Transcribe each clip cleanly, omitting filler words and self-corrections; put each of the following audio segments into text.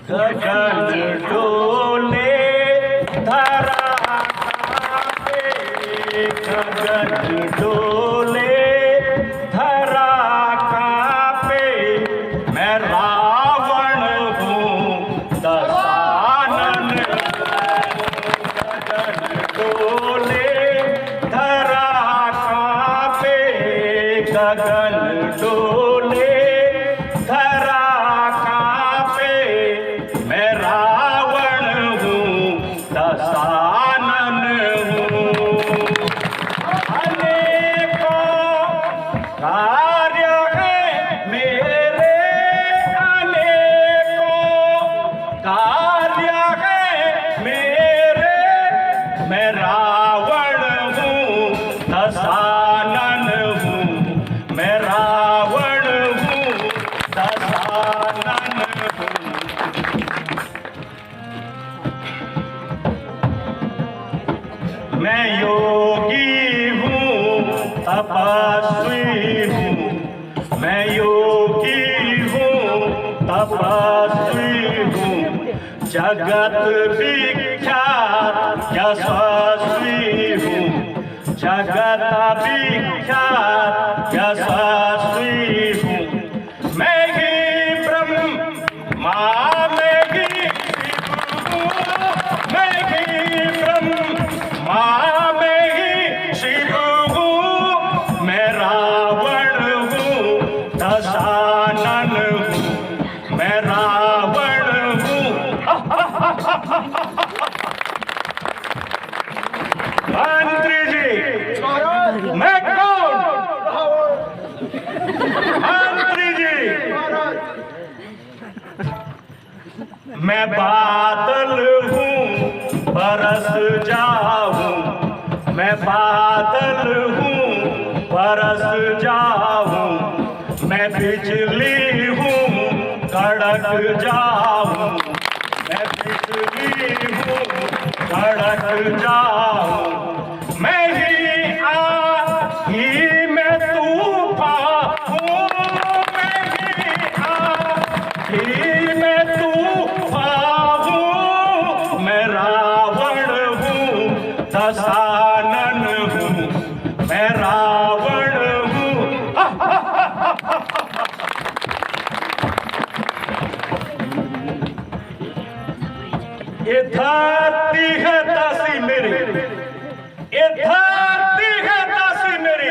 गगन डोले धरा कांपे, गगन डोले धरा कांपे, मैं रावण हूँ दशानन। गगन डोले धरा कांपे, गगन डोले धरा कांपे, मैं रावण हूँ दशानन हूँ। अनेकों कार्य है मेरे, अनेकों कार्य है मेरे, मैं रावण हूँ दशानन हूँ, मैं रावण हूँ दशानन हूँ। मैं योगी हूँ तपस्वी हूँ, मैं योगी हूँ तपस्वी हूँ, जगत विख्यात यशस्वी हूँ, जगत विख्यात यशस्वी हूँ। मैं ही ब्रह्मा मैं ही शिव हूँ, मैं ही ब्रह्मा मैं ही शिव हूँ, मैं रावण हूँ दशानन हूँ, मैं रावण हूँ। मंत्री जी, मैं कौन? मंत्री जी, मैं बादल हूँ बरस जाऊं, मैं बादल हूँ बरस जाऊं, मैं बिजली हूँ कड़क जाऊं, मैं बिजली हूँ कड़क जाऊं। मैं ही मैं तूफान हूँ, मैं ही मैं तूफान हूँ, मैं रावण हूँ दशानन हूँ, मैं रावण हूँ। ये धरती है दासी मेरी, ये धरती है दासी मेरी,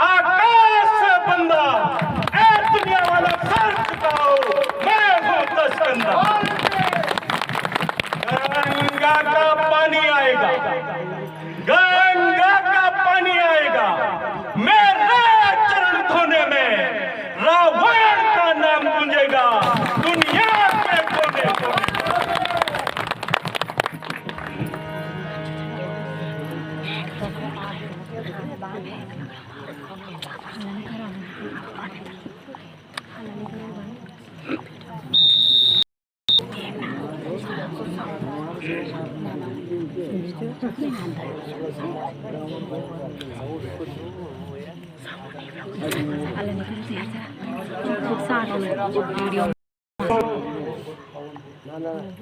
आकाश से बंदा ऐ दुनिया वाला सर झुकाओ, मैं हूँ दशकंधा। गंगा का पानी आएगा, गंगा का पानी आएगा, मेरे चरण धोने में रावण का नाम गूंजेगा दुनिया के कोने कोने।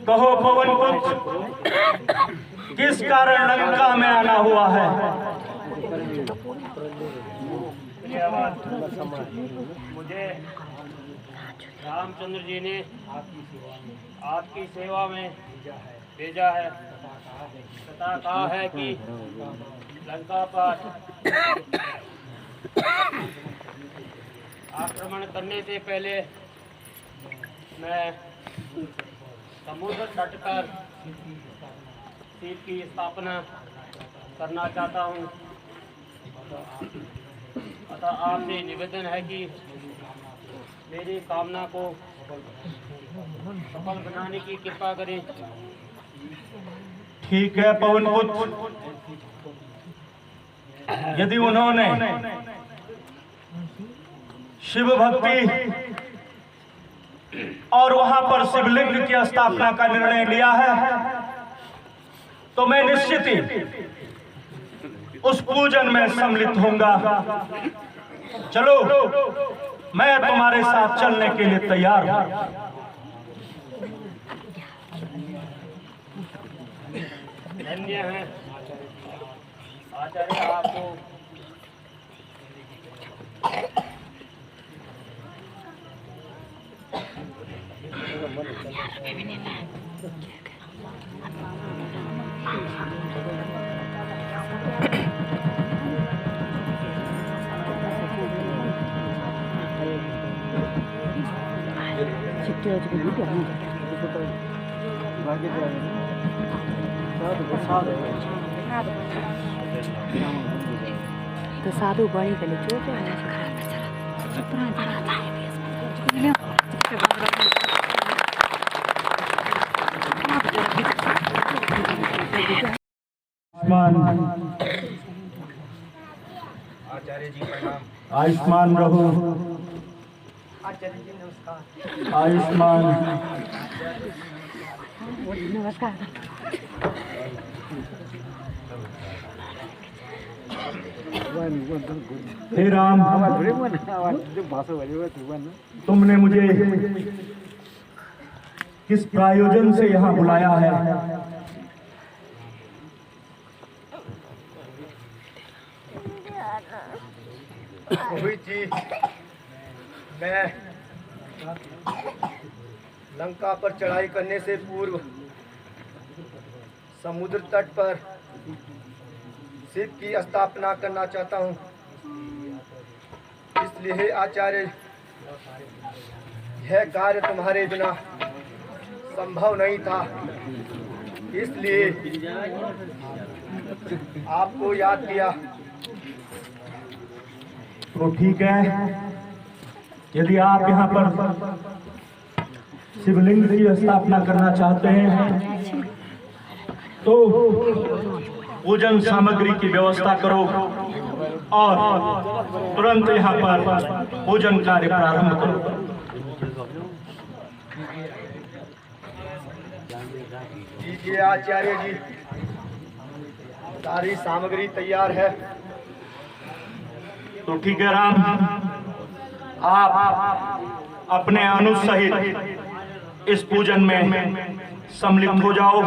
कहो पवन पुत्र, किस कारण लंका में आना हुआ है? मुझे रामचंद्र जी ने आपकी सेवा में भेजा है, तथा कहा है कि लंका पर आक्रमण करने से पहले मैं समुद्र तट पर सीप की स्थापना करना चाहता हूँ। अतः आपसे निवेदन है कि मेरी कामना को सफल बनाने की कृपा करें। ठीक है पवन पुत्र, यदि उन्होंने शिव भक्ति और वहां पर शिवलिंग की स्थापना का निर्णय लिया है, तो मैं निश्चित ही उस पूजन में सम्मिलित होऊंगा। चलो, मैं तुम्हारे साथ चलने के लिए तैयार हूं। धन्य है आचार्य आपको। तो साधु बड़ी गली चोट आचार्य जी प्रणाम। आयुष्मान रहो। आचार्य जी नमस्कार। आयुष्मान। नमस्कार। हे राम, तुमने मुझे किस प्रायोजन से यहाँ बुलाया है? रोहित जी, मैं लंका पर चढ़ाई करने से पूर्व समुद्र तट पर शिव की स्थापना करना चाहता हूँ। इसलिए आचार्य, यह कार्य तुम्हारे बिना संभव नहीं था, इसलिए आपको याद किया। तो ठीक है, यदि आप यहाँ पर शिवलिंग की स्थापना करना चाहते हैं तो पूजन सामग्री की व्यवस्था करो और तुरंत यहाँ पर पूजन कार्य प्रारंभ करो। लीजिए आचार्य जी, सारी सामग्री तैयार है। तो ठीक है राम, आप अपने अनुज सहित इस पूजन में सम्मिलित हो जाओ।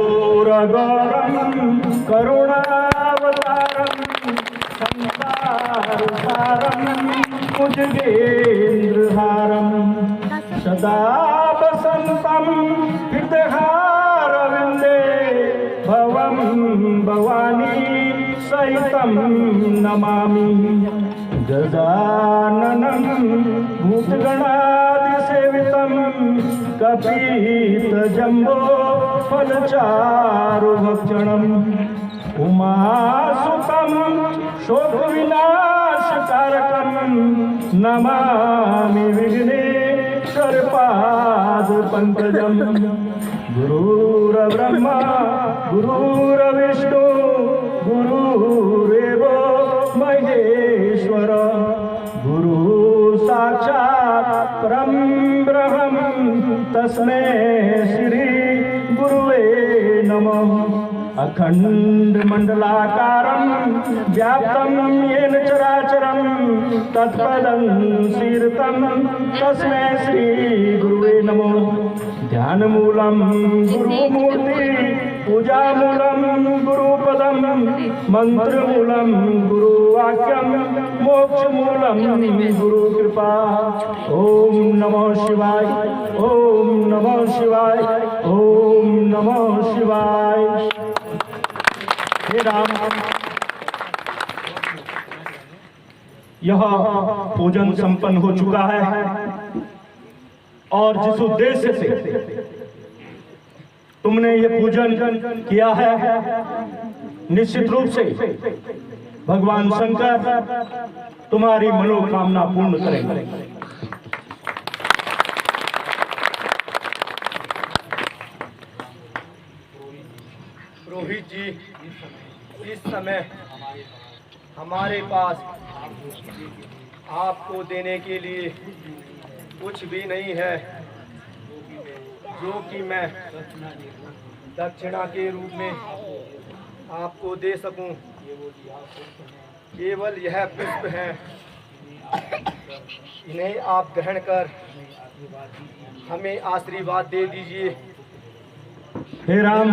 कर्पूरगौरं करुणावतारं संसारसारं भुजगेन्द्रहारं सदा वसन्तं हृदयहारविन्दे भवं भवानी सहितं नमामि। गजाननं भूतगणादिसेवितं कपीतजम्बो फलचारुभक्षणम् उमासुतं शोकविनाशकारकं नमामि विघ्नेश्वरपादपङ्कजम्। गुरुर्ब्रह्मा गुरुर्विष्णु गुरुरेव महेश्वर, गुरु साक्षात् परं ब्रह्म तस्मै श्री गुरुवे नमः। अखण्डमण्डलाकारं व्याप्तं येन चराचरं तत्पदं शीर्षं तस्मै श्री गुरुवे नमः। ध्यानमूलं गुरुमूर्ति, पूजामूलं गुरुपदं, मन्त्रमूलं गुरुवाक्यं, मोक्षमूलं गुरुकृपा। ओम नमो शिवाय, ओम नमो शिवाय, ओम नमो शिवाय। हे राम, यह पूजन संपन्न हो चुका है और जिस उद्देश्य से तुमने ये पूजन किया है, निश्चित रूप से भगवान शंकर तुम्हारी मनोकामना पूर्ण करेंगे। रोहित जी, इस समय हमारे पास आपको देने के लिए कुछ भी नहीं है जो कि मैं दक्षिणा के रूप में आपको दे सकूं। केवल यह पुष्प हैं, इन्हें आप ग्रहण कर हमें आशीर्वाद दे दीजिए। हे राम,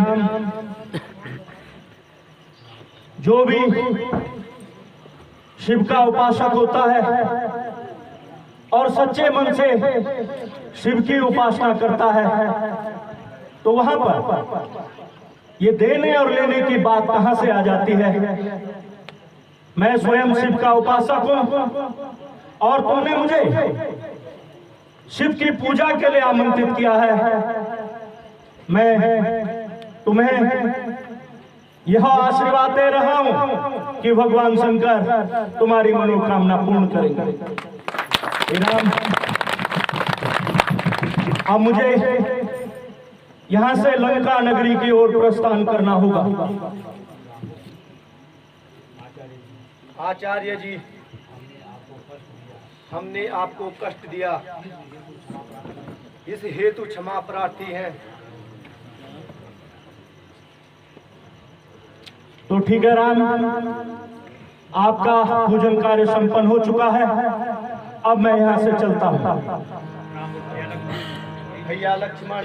जो भी शिव का उपासक होता है और सच्चे मन से शिव की उपासना करता है, तो वहां पर ये देने और लेने की बात कहां से आ जाती है। मैं स्वयं शिव का उपासक हूं और तुमने मुझे शिव की पूजा के लिए आमंत्रित किया है। मैं तुम्हें यह आशीर्वाद दे रहा हूं कि भगवान शंकर तुम्हारी मनोकामना पूर्ण करेंगे। हे राम, अब मुझे यहां से लंका नगरी की ओर प्रस्थान करना होगा। आचार्य जी, हमने आपको कष्ट दिया, इस हेतु क्षमा प्रार्थी हैं। तो ठीक है राम, आपका पूजन कार्य संपन्न हो चुका है। अब मैं यहाँ से चलता हूँ। भैया लक्ष्मण,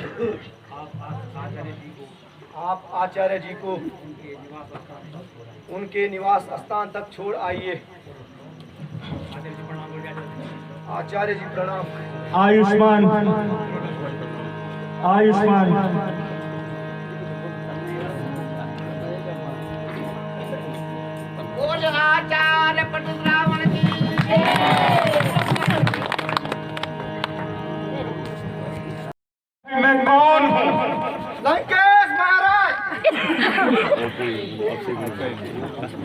आप आचार्य जी को उनके निवास स्थान तक छोड़ आइए। आचार्य जी प्रणाम। आयुष्मान आयुष्मान। आचार्य परशुराम की मैं कौन हूँ? लंकेश महाराज।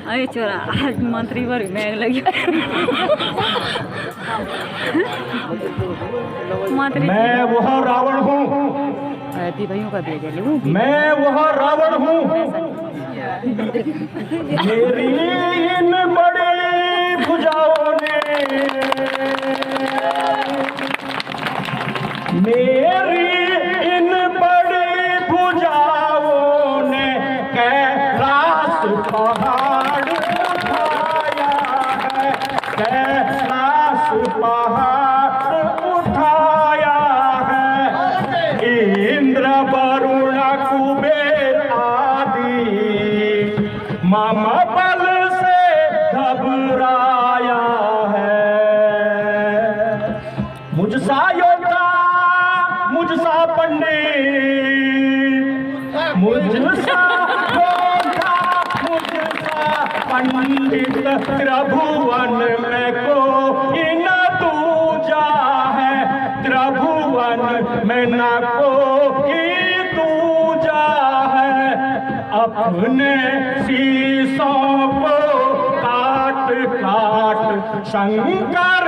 अरे छोरा, आज मंत्री पर मैं लगी मंत्री। मैं वह रावण हूँ, भाइयों का दे दे। मैं वह रावण हूँ। मेरी इन बड़ी भुजाओं ने, मेरी इन बड़ी भुजाओं ने कैलाश पहाड़ उठाया है, कैलाश पहाड़ उठाया है। इंद्र वरुण कुबेर आदि मामा बल से घबराया है। मुझसा योद्धा, मुझसा पंडित, मुझसा योद्धा, मुझसा पंडित, त्रिभुवन में कोई न दूजा है, त्रिभुवन में न कोई दूजा है। अपने शीशों को काट काट शंकर